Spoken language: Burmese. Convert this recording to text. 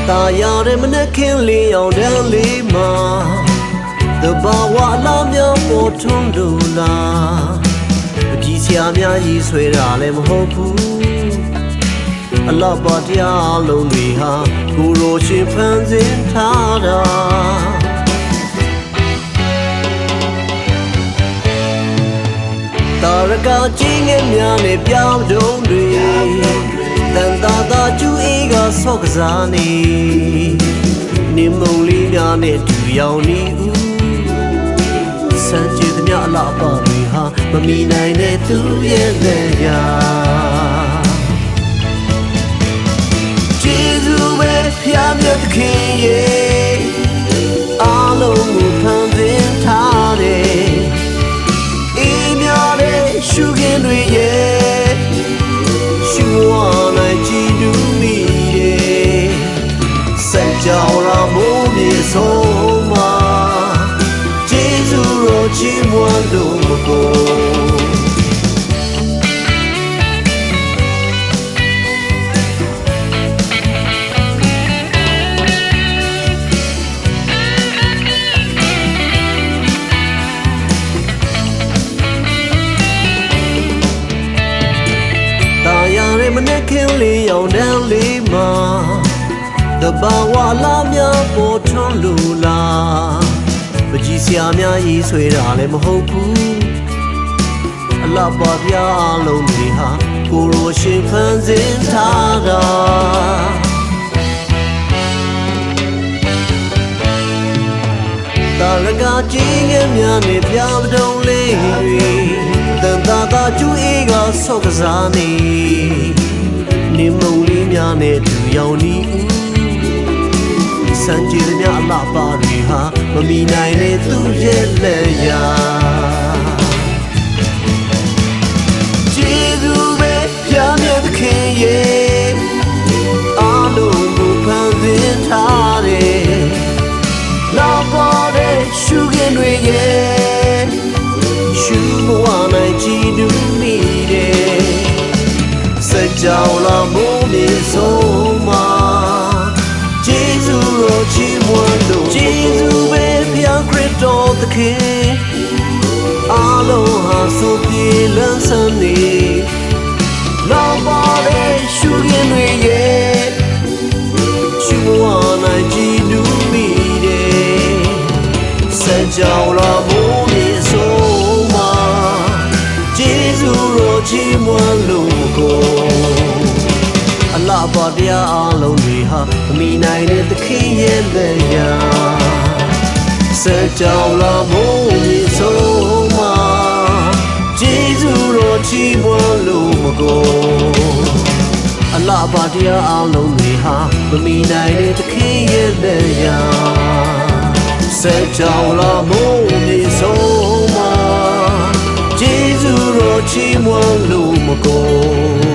တာယာတဲ့မနဲ့ခင်းလေးအောင်တန်းလေးမှာတဘာဝလာမြောင်းပေါ်ထွန်းလို့လားအကြီးဆရာများကြီးဆွဲတာလည်းမဟုတ်ဘူးအလပါတရားလုံးတွေဟာကိုရိုရှင်ဖန်ဆင်းထားတာတာရကကြီးငယ်များနဲ့ပြောင်းတုံးတွေတန်တာတာကျူအေးကဆော့ကစားနေနေမုံလေးများနဲ့တူရောင်နေဦးစံကြည်သမျှအလားပါတွေဟာမမီနိုင်တဲ့သူရဲ့လက်ရာကျေးဇူးပဲဖျားမြတ်သခင်ရဲ့အားလုံးကိုဖန်ဆင်းထားတယ်အေးများတဲ့ရှုခင်းတွေရဲ့ရှုဝါနိုင်ကြည်တူမိတယ်စัจ java ရာမိုးမြေဆုံးမှာကျေးဇူးတော်ချီးမွမ်းလို့မကုန်မနဲ့ခင်းလေးအောင်တန်းလေးမှာတဘာဝလာများပေါ်ထွန်းလို့လားပကြီးဆရာများရေးဆွဲတာလည်းမဟုတ်ဘူးအလပါပြားလုံးတွေဟာကိုရိုရှင်ဖန်ဆင်းထားတာတာရကကြီးငယ်များနဲ့ပြပတုံးလေးတွေတန်တာတာကျူအေးကဆော့ကစားနေနေမုံလေးများနဲ့တူရောင်နေဦးစံကြည်သမျှအလားပါတွေဟာမမီနိုင်တဲ့သူရဲ့လက်ရာကျေးဇူးပဲဖျားမြတ်သခင်ရဲ့အားလုံးကိုဖန်ဆင်းထားတယ်လောက်ပါတဲ့ရှုခင်းတွေရဲ့ရှုမဝနိုင်ကြည်တူမိတယ်စัจ java လာမိုးမြေဆုံးမှာကျေးဇူးတော်ချီးမွမ်းလို့ကျေးဇူးပဲဖျားခရစ်တော်သခင်အားလုံးဟာဆိုပြေလန်းဆန်းနေလောက်ပါတဲ့ရှုခင်းတွေရဲ့ရှုဝါနိုင်ကြည်တူမိတယ်စัจ java လာမိုးမြေဆုံးမှာကျေးဇူးတော်ချီးမွမ်းလို့ကိုအလားပါတရားအလုံးတွေဟာမမီနိုင်တဲ့သခင်ရဲ့လက်ရာစัจ java လာမိုးမြေဆုံးမှာကျေးဇူးတော်ချီးမွမ်းလို့မကုန်အလားပါတရားအလုံးတွေဟာမမီနိုင်တဲ့သခင်ရဲ့လက်ရာစัจ java လာမိုးမြေဆုံးမှာကျေးဇူးတော်ချီးမွမ်းလို့မကုန်